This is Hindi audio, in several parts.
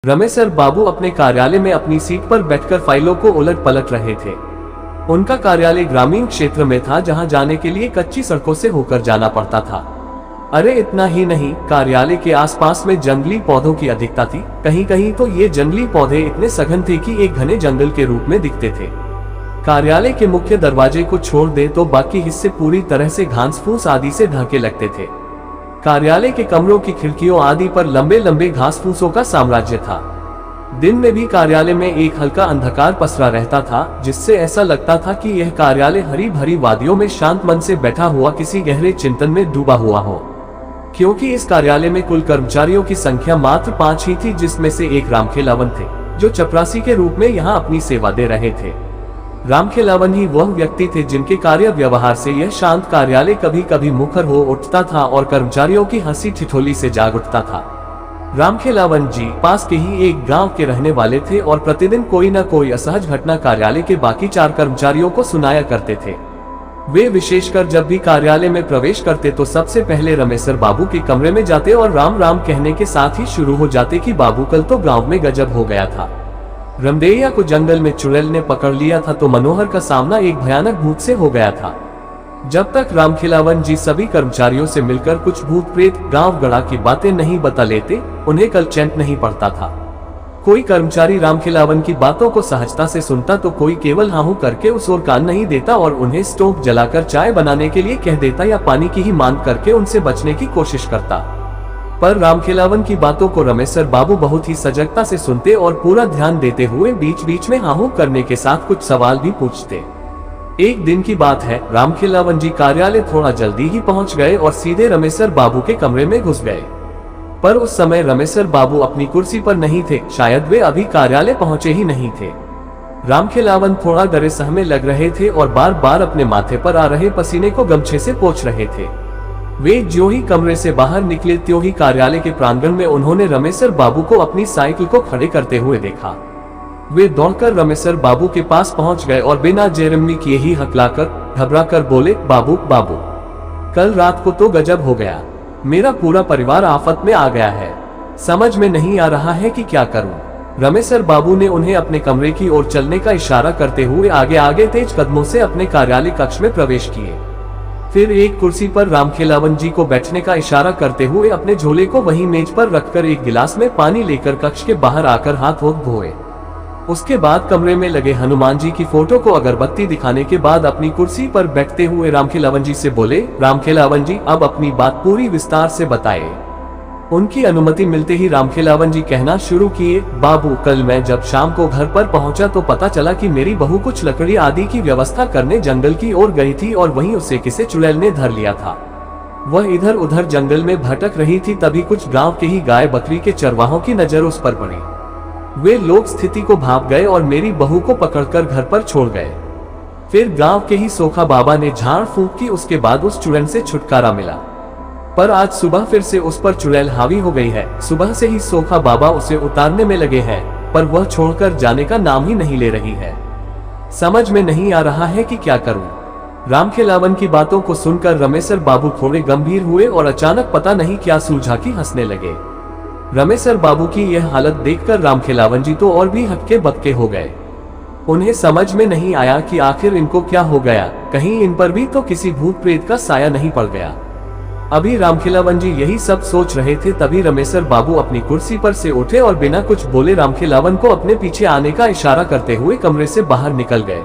रमेसर बाबू अपने कार्यालय में अपनी सीट पर बैठकर फाइलों को उलट पलट रहे थे। उनका कार्यालय ग्रामीण क्षेत्र में था, जहां जाने के लिए कच्ची सड़कों से होकर जाना पड़ता था। अरे इतना ही नहीं, कार्यालय के आसपास में जंगली पौधों की अधिकता थी। कहीं कहीं तो ये जंगली पौधे इतने सघन थे कि एक घने जंगल के रूप में दिखते थे। कार्यालय के मुख्य दरवाजे को छोड़ दे तो बाकी हिस्से पूरी तरह से घास फूस आदि से ढके लगते थे। कार्यालय के कमरों की खिड़कियों आदि पर लंबे लंबे घास फूसों का साम्राज्य था। दिन में भी कार्यालय में एक हल्का अंधकार पसरा रहता था, जिससे ऐसा लगता था कि यह कार्यालय हरी भरी वादियों में शांत मन से बैठा हुआ किसी गहरे चिंतन में डूबा हुआ हो। क्योंकि इस कार्यालय में कुल कर्मचारियों की संख्या मात्र 5 ही थी, जिसमें से एक रामखेलावन थे, जो चपरासी के रूप में यहाँ अपनी सेवा दे रहे थे। रामखेलावन ही वह व्यक्ति थे जिनके कार्य व्यवहार से यह शांत कार्यालय कभी कभी मुखर हो उठता था और कर्मचारियों की हंसी ठिठोली से जाग उठता था। रामखेलावन जी पास के ही एक गांव के रहने वाले थे और प्रतिदिन कोई न कोई असहज घटना कार्यालय के बाकी 4 कर्मचारियों को सुनाया करते थे। वे विशेषकर जब भी कार्यालय में प्रवेश करते तो सबसे पहले रमेसर बाबू के कमरे में जाते और राम राम कहने के साथ ही शुरू हो जाते कि बाबू कल तो गाँव में गजब हो गया था। रमदेया को जंगल में चुड़ैल ने पकड़ लिया था तो मनोहर का सामना एक भयानक भूत से हो गया था। जब तक रामखेलावन जी सभी कर्मचारियों से मिलकर कुछ भूत प्रेत गांव गड़ा की बातें नहीं बता लेते, उन्हें कल चैन नहीं पड़ता था। कोई कर्मचारी रामखेलावन की बातों को सहजता से सुनता तो कोई केवल हाहू करके उस ओर कान नहीं देता और उन्हें स्टोव जलाकर चाय बनाने के लिए कह देता या पानी की ही मांग करके उनसे बचने की कोशिश करता। पर रामखेलावन की बातों को रमेसर बाबू बहुत ही सजगता से सुनते और पूरा ध्यान देते हुए बीच बीच में हाहू करने के साथ कुछ सवाल भी पूछते। एक दिन की बात है, रामखेलावन जी कार्यालय थोड़ा जल्दी ही पहुंच गए और सीधे रमेसर बाबू के कमरे में घुस गए। पर उस समय रमेसर बाबू अपनी कुर्सी पर नहीं थे, शायद वे अभी कार्यालय पहुंचे ही नहीं थे। रामखेलावन थोड़ा डरे सहमे लग रहे थे और बार बार अपने माथे पर आ रहे पसीने को गमछे से पोंछ रहे थे। वे ज्यों ही कमरे से बाहर निकले त्यों ही कार्यालय के प्रांगण में उन्होंने रमेसर बाबू को अपनी साइकिल को खड़े करते हुए देखा। वे दौड़कर रमेसर बाबू के पास पहुंच गए और बिना जेरमी किए ही हकलाकर घबराकर बोले, बाबू बाबू, कल रात को तो गजब हो गया। मेरा पूरा परिवार आफत में आ गया है। समझ में नहीं आ रहा है कि क्या करूं। रमेसर बाबू ने उन्हें अपने कमरे की ओर चलने का इशारा करते हुए आगे आगे तेज कदमों से अपने कार्यालय कक्ष में प्रवेश किए। फिर एक कुर्सी पर रामखेलावन जी को बैठने का इशारा करते हुए अपने झोले को वहीं मेज पर रखकर एक गिलास में पानी लेकर कक्ष के बाहर आकर हाथ धोए। उसके बाद कमरे में लगे हनुमान जी की फोटो को अगरबत्ती दिखाने के बाद अपनी कुर्सी पर बैठते हुए रामखेलावन जी से बोले, रामखेलावन जी अब अपनी बात पूरी विस्तार से बताए। उनकी अनुमति मिलते ही रामखेलावन जी कहना शुरू किए, बाबू कल मैं जब शाम को घर पर पहुंचा तो पता चला कि मेरी बहू कुछ लकड़ी आदि की व्यवस्था करने जंगल की ओर गई थी और वहीं उसे किसी चुड़ैल ने धर लिया था। वह इधर उधर जंगल में भटक रही थी, तभी कुछ गांव के ही गाय बकरी के चरवाहों की नजर उस पर पड़ी। वे लोग स्थिति को भांप गए और मेरी बहू को पकड़कर घर पर छोड़ गए। फिर गांव के ही सोखा बाबा ने झाड़ फूंक की, उसके बाद उस चुड़ैल से छुटकारा मिला। पर आज सुबह फिर से उस पर चुड़ैल हावी हो गई है। सुबह से ही सोखा बाबा उसे उतारने में लगे हैं, पर वह छोड़कर जाने का नाम ही नहीं ले रही है। समझ में नहीं आ रहा है कि क्या करूं। रामखेलावन की बातों को सुनकर रमेसर बाबू थोड़े गंभीर हुए और अचानक पता नहीं क्या सूझा कि हंसने लगे। रमेसर बाबू की यह हालत देखकर रामखेलावन जी तो और भी हक्के बक्के हो गए। उन्हें समझ में नहीं आया कि आखिर इनको क्या हो गया, कहीं इन पर भी तो किसी भूत प्रेत का साया नहीं पड़ गया। अभी रामखेलावन जी यही सब सोच रहे थे, तभी रमेसर बाबू अपनी कुर्सी पर से उठे और बिना कुछ बोले रामखेलावन को अपने पीछे आने का इशारा करते हुए कमरे से बाहर निकल गए।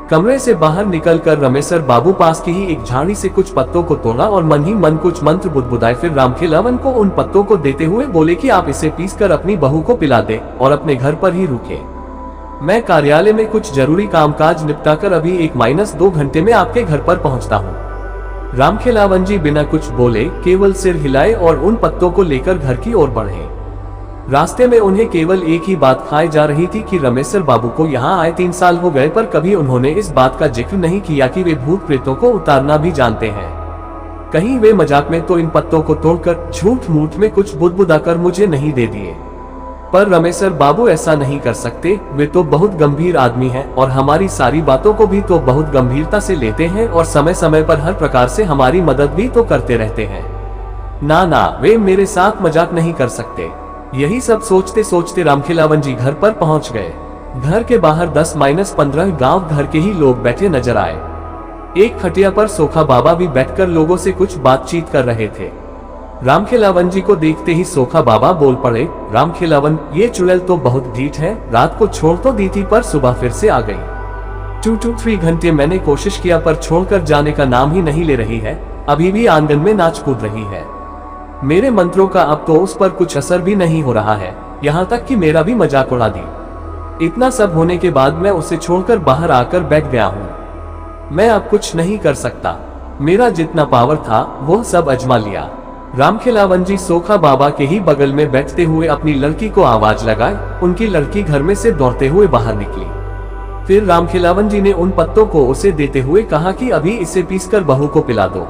कमरे से बाहर निकलकर रमेसर बाबू पास की ही एक झाड़ी से कुछ पत्तों को तोड़ा और मन ही मन कुछ मंत्र बुदबुदाए। फिर रामखेलावन को उन पत्तों को देते हुए बोले कि आप इसे पीसकर अपनी बहू को पिला दे और अपने घर पर ही रुके। मैं कार्यालय में कुछ जरूरी कामकाज निपटाकर अभी 1-2 घंटे में आपके घर पर पहुंचता हूं। रामखेलावन जी बिना कुछ बोले केवल सिर हिलाए और उन पत्तों को लेकर घर की ओर बढ़े। रास्ते में उन्हें केवल एक ही बात खाई जा रही थी कि रमेसर बाबू को यहाँ आए 3 साल हो गए, पर कभी उन्होंने इस बात का जिक्र नहीं किया कि वे भूत प्रेतों को उतारना भी जानते हैं। कहीं वे मजाक में तो इन पत्तों को तोड़कर झूठ मूठ में कुछ बुदबुदाकर मुझे नहीं दे दिए। पर रमेसर बाबू ऐसा नहीं कर सकते, वे तो बहुत गंभीर आदमी हैं और हमारी सारी बातों को भी तो बहुत गंभीरता से लेते हैं और समय समय पर हर प्रकार से हमारी मदद भी तो करते रहते हैं। ना, वे मेरे साथ मजाक नहीं कर सकते। यही सब सोचते सोचते रामखिलावन जी घर पर पहुंच गए। घर के बाहर 10-15 गांव घर के ही लोग बैठे नजर आए। एक खटिया पर सोखा बाबा भी बैठकर लोगों से कुछ बातचीत कर रहे थे। रामखिलावन जी को देखते ही सोखा बाबा बोल पड़े, रामखिलावन, ये चुड़ैल तो बहुत ढीठ है, रात को छोड़ तो दी थी पर सुबह फिर से आ गई। 2-3 घंटे मैंने कोशिश किया पर छोड़कर जाने का नाम ही नहीं ले रही है, अभी भी आंगन में नाच कूद रही है। मेरे मंत्रों का अब तो उस पर कुछ असर भी नहीं हो रहा है, यहाँ तक कि मेरा भी मजाक उड़ा दी। इतना सब होने के बाद मैं उसे छोड़कर बाहर आकर बैठ गया हूँ। मैं अब कुछ नहीं कर सकता, मेरा जितना पावर था वो सब आजमा लिया। रामखिलावन जी सोखा बाबा के ही बगल में बैठते हुए अपनी लड़की को आवाज लगाए। उनकी लड़की घर में से दौड़ते हुए बाहर निकली। फिर रामखिलावन जी ने उन पत्तों को उसे देते हुए कहा कि अभी इसे पीसकर बहू को पिला दो,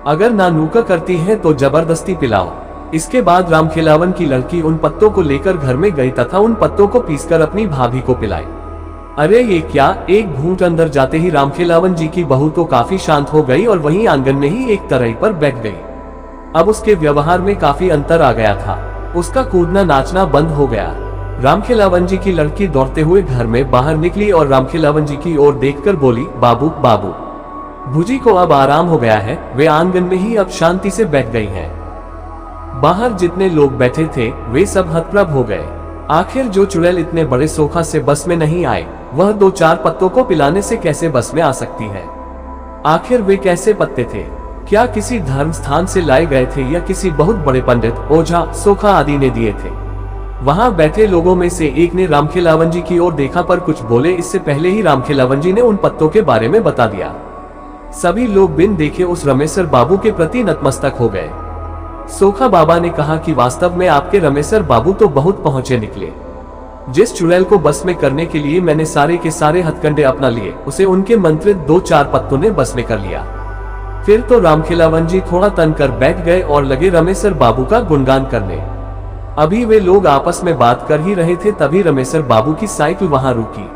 अगर ना नूका करती है तो जबरदस्ती पिलाओ। इसके बाद रामखिलावन की लड़की उन पत्तों को लेकर घर में गई तथा उन पत्तों को पीसकर अपनी भाभी को पिलाई। अरे ये क्या, एक घूंट अंदर जाते ही रामखिलावन जी की बहू तो काफी शांत हो गई और वहीं आंगन में ही एक तराई पर बैठ गई। अब उसके व्यवहार में काफी अंतर आ गया था, उसका कूदना नाचना बंद हो गया। रामखिलावन जी की लड़की दौड़ते हुए घर में बाहर निकली और रामखिलावन जी की ओर देखकर बोली, बाबू बाबू। भूजी को अब आराम हो गया है, वे आंगन में ही अब शांति से बैठ गई हैं। बाहर जितने लोग बैठे थे वे सब हतप्रभ हो गए। आखिर जो चुड़ैल इतने बड़े सोखा से बस में नहीं आए, वह 2-4 पत्तों को पिलाने से कैसे बस में आ सकती है? आखिर वे कैसे पत्ते थे? क्या किसी धर्म स्थान से लाए गए थे या किसी बहुत बड़े पंडित, ओझा, सोखा आदि ने दिए थे? वहां बैठे लोगों में से एक ने रामखिलावन जी की ओर देखा पर कुछ बोले इससे पहले ही रामखिलावन जी ने उन पत्तों के बारे में बता दिया। सभी लोग बिन देखे उस रमेसर बाबू के प्रति नतमस्तक हो गए। सोखा बाबा ने कहा कि वास्तव में आपके रमेसर बाबू तो बहुत पहुंचे निकले। जिस चुड़ैल को बस में करने के लिए मैंने सारे के सारे हथकंडे अपना लिए, उसे उनके मंत्रित 2-4 पत्तों ने बस में कर लिया। फिर तो रामखिलावन जी थोड़ा तन कर बैठ गए और लगे रमेसर बाबू का गुणगान करने। अभी वे लोग आपस में बात कर ही रहे थे तभी रमेसर बाबू की साइकिल वहां रुकी।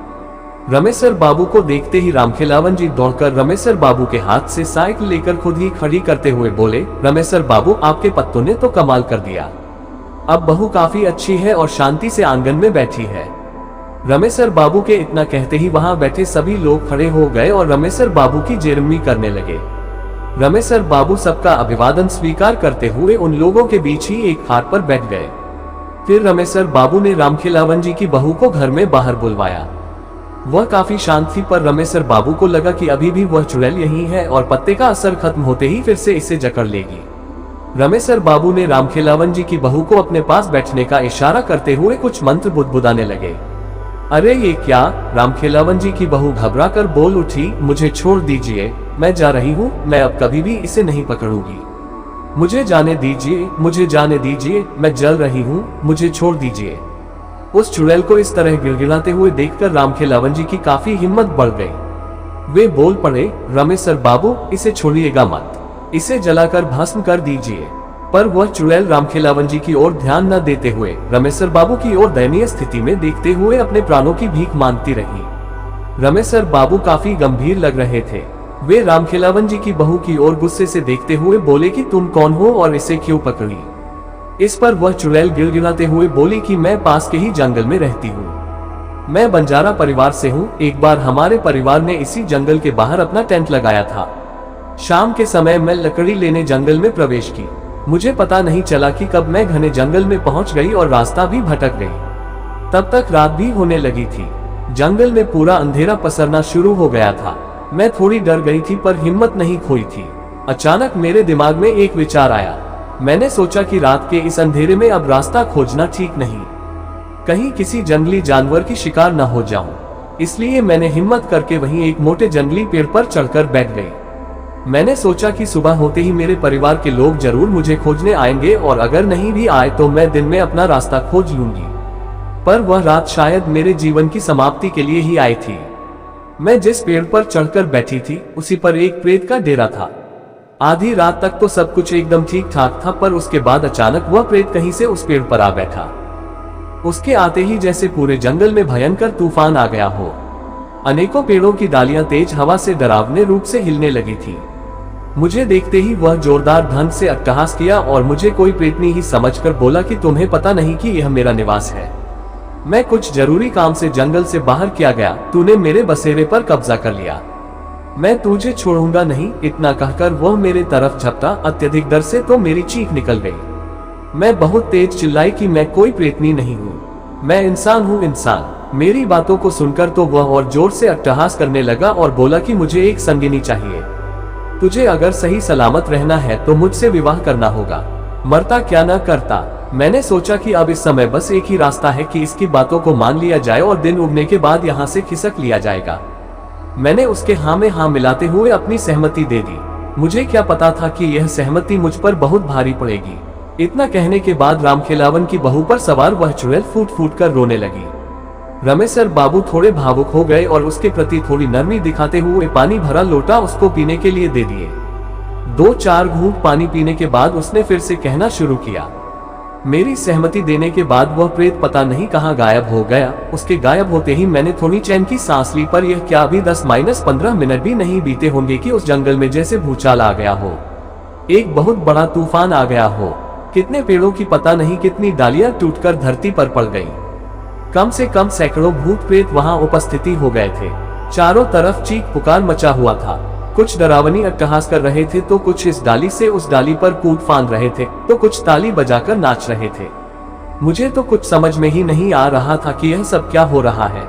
रमेसर बाबू को देखते ही रामखिलावन जी दौड़कर रमेसर बाबू के हाथ से साइकिल लेकर खुद ही खड़ी करते हुए बोले, रमेसर बाबू, आपके पत्तों ने तो कमाल कर दिया। अब बहू काफी अच्छी है और शांति से आंगन में बैठी है। रमेसर बाबू के इतना कहते ही वहां बैठे सभी लोग खड़े हो गए और रमेसर बाबू की जेरमी करने लगे। रमेसर बाबू सबका अभिवादन स्वीकार करते हुए उन लोगों के बीच ही एक खाट पर बैठ गए। फिर रमेसर बाबू ने रामखिलावन जी की बहू को घर में बाहर बुलवाया। वह काफी शांत थी पर रमेसर बाबू को लगा कि अभी भी वह चुड़ैल यही है और पत्ते का असर खत्म होते ही फिर से इसे जकड़ लेगी। रमेसर बाबू ने रामखिलावन जी की बहू को अपने पास बैठने का इशारा करते हुए कुछ मंत्र बुदबुदाने लगे। अरे ये क्या? रामखिलावन जी की बहू घबराकर बोल उठी, मुझे छोड़ दीजिए, मैं जा रही हूँ, मैं अब कभी भी इसे नहीं पकड़ूंगी। मुझे जाने दीजिए, मुझे जाने दीजिए, मैं जल रही हूँ, मुझे छोड़ दीजिए। उस चुड़ैल को इस तरह गिड़गिड़ाते हुए देखकर रामखिलावन जी की काफी हिम्मत बढ़ गई। वे बोल पड़े, रमेसर बाबू, इसे छोड़िएगा मत, इसे जलाकर भस्म कर दीजिए। पर वह चुड़ैल रामखिलावन जी की ओर ध्यान न देते हुए रमेसर बाबू की ओर दयनीय स्थिति में देखते हुए अपने प्राणों की भीख मांगती रही। रमेसर बाबू काफी गंभीर लग रहे थे। वे रामखिलावन जी की बहू की ओर गुस्से से देखते हुए बोले कि तुम कौन हो और इसे क्यों पकड़ी? इस पर वह चुड़ैल गिड़गिड़ाते हुए बोली कि मैं पास के ही जंगल में रहती हूँ, मैं बंजारा परिवार से हूँ। एक बार हमारे परिवार ने इसी जंगल के बाहर अपना टेंट लगाया था। शाम के समय मैं लकड़ी लेने जंगल में प्रवेश की। मुझे पता नहीं चला कि कब मैं घने जंगल में पहुंच गई और रास्ता भी भटक गई। तब तक रात भी होने लगी थी। जंगल में पूरा अंधेरा पसरना शुरू हो गया था। मैं थोड़ी डर गई थी पर हिम्मत नहीं खोई थी। अचानक मेरे दिमाग में एक विचार आया। मैंने सोचा कि रात के इस अंधेरे में अब रास्ता खोजना ठीक नहीं, कहीं किसी जंगली जानवर की शिकार न हो जाऊं। इसलिए मैंने हिम्मत करके वहीं एक मोटे जंगली पेड़ पर चढ़कर बैठ गई। मैंने सोचा कि सुबह होते ही मेरे परिवार के लोग जरूर मुझे खोजने आएंगे और अगर नहीं भी आए तो मैं दिन में अपना रास्ता खोज लूंगी। पर वह रात शायद मेरे जीवन की समाप्ति के लिए ही आई थी। मैं जिस पेड़ पर चढ़कर बैठी थी उसी पर एक प्रेत का डेरा था। आधी रात तक तो सब कुछ एकदम ठीक ठाक था, पर उसके बाद अचानक वह प्रेत कहीं से उस पेड़ पर आ बैठा। उसके आते ही जैसे पूरे जंगल में भयंकर तूफान आ गया हो। अनेकों पेड़ों की डालियां तेज हवा से डरावने रूप से हिलने लगी थी। मुझे देखते ही वह जोरदार ढंग से अट्टहास किया और मुझे कोई प्रेतनी ही समझकर बोला कि तुम्हें पता नहीं कि यह मेरा निवास है। मैं कुछ जरूरी काम से जंगल से बाहर किया गया, तूने मेरे बसेरे पर कब्जा कर लिया, मैं तुझे छोड़ूंगा नहीं। इतना कहकर वह मेरे तरफ झपटा। अत्यधिक डर से तो मेरी चीख निकल गई। मैं बहुत तेज चिल्लाई कि मैं कोई प्रेतनी नहीं हूँ, मैं इंसान हूँ, इंसान। मेरी बातों को सुनकर तो वह और जोर से अट्टहास करने लगा और बोला कि मुझे एक संगिनी चाहिए, तुझे अगर सही सलामत रहना है तो मुझसे विवाह करना होगा, मरता क्या न करता। मैंने सोचा कि अब इस समय बस एक ही रास्ता है कि इसकी बातों को मान लिया जाए और दिन उगने के बाद यहाँ से खिसक लिया जाएगा। मैंने उसके हाँ में हाँ मिलाते हुए अपनी सहमति दे दी। मुझे क्या पता था कि यह सहमति मुझ पर बहुत भारी पड़ेगी। इतना कहने के बाद रामखेलावन की बहू पर सवार वह चुड़ैल फूट फूट कर रोने लगी। रमेसर बाबू थोड़े भावुक हो गए और उसके प्रति थोड़ी नरमी दिखाते हुए पानी भरा लोटा उसको पीने के लिए दे दिए। 2-4 घूंट पानी पीने के बाद उसने फिर से कहना शुरू किया। मेरी सहमति देने के बाद वह प्रेत पता नहीं कहां गायब हो गया। उसके गायब होते ही मैंने थोड़ी चैन की सांस ली, पर यह क्या अभी 10-15 मिनट भी नहीं बीते होंगे कि उस जंगल में जैसे भूचाल आ गया हो, एक बहुत बड़ा तूफान आ गया हो। कितने पेड़ों की पता नहीं कितनी डालियां टूटकर धरती पर पड़ गईं। कम से कम सैकड़ों भूत प्रेत वहां उपस्थिति हो गए थे। चारों तरफ चीख पुकार मचा हुआ था। कुछ डरावनी अट्टहास कर रहे थे, तो कुछ इस डाली से उस डाली पर कूद फांद रहे थे, तो कुछ ताली बजाकर नाच रहे थे। मुझे तो कुछ समझ में ही नहीं आ रहा था कि यह सब क्या हो रहा है।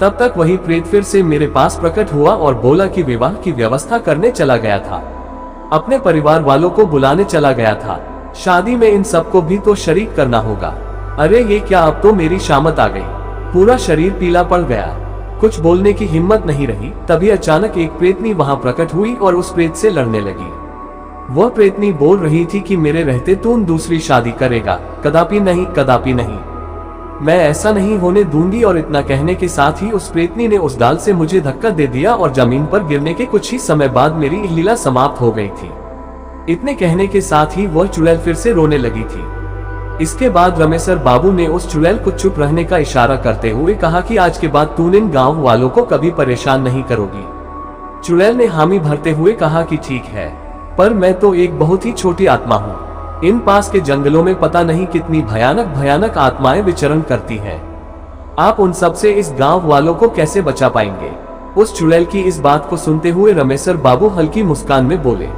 तब तक वही प्रेत फिर से मेरे पास प्रकट हुआ और बोला कि विवाह की व्यवस्था करने चला गया था, अपने परिवार वालों को बुलाने चला गया था। शादी में इन सबको भी तो शरीक करना होगा। अरे ये क्या, अब तो मेरी शामत आ गई। पूरा शरीर पीला पड़ गया, कुछ बोलने की हिम्मत नहीं रही। तभी अचानक एक प्रेतनी वहां प्रकट हुई और उस प्रेत से लड़ने लगी। वह प्रेतनी बोल रही थी कि मेरे रहते तू दूसरी शादी करेगा, कदापि नहीं, कदापि नहीं, मैं ऐसा नहीं होने दूंगी। और इतना कहने के साथ ही उस प्रेतनी ने उस डाल से मुझे धक्का दे दिया और जमीन पर गिरने के कुछ ही समय बाद मेरी लीला समाप्त हो गई थी। इतने कहने के साथ ही वह चुड़ैल फिर से रोने लगी थी। इसके बाद रमेसर बाबू ने उस चुड़ैल को चुप रहने का इशारा करते हुए कहा कि आज के बाद तू इन गांव वालों को कभी परेशान नहीं करोगी। चुड़ैल ने हामी भरते हुए कहा कि ठीक है, पर मैं तो एक बहुत ही छोटी आत्मा हूँ। इन पास के जंगलों में पता नहीं कितनी भयानक भयानक आत्माएं विचरण करती हैं। आप उन सब से इस गांव वालों को कैसे बचा पाएंगे? उस चुड़ैल की इस बात को सुनते हुए रमेसर बाबू हल्की मुस्कान में बोले,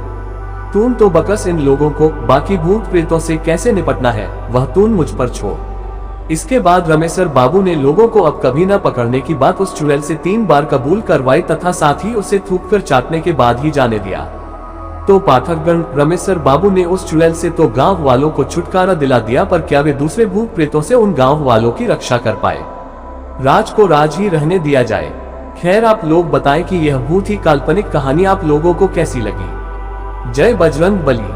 तून तो बकस इन लोगों को बाकी भूत प्रेतों से कैसे निपटना है वह तून मुझ पर छोड़। इसके बाद रमेसर बाबू ने लोगों को अब कभी न पकड़ने की बात उस चुड़ैल से 3 बार कबूल करवाई तथा साथ ही उसे थूककर चाटने के बाद ही जाने दिया। तो पाठकगण, रमेसर बाबू ने उस चुड़ैल से तो गांव वालों को छुटकारा दिला दिया, पर क्या वे दूसरे भूत प्रेतों से उन गांव वालों की रक्षा कर पाए? राज को राज ही रहने दिया जाए। खैर, आप लोग बताएं कि यह भूत ही काल्पनिक कहानी आप लोगों को कैसी लगी। जय बजरंग बली।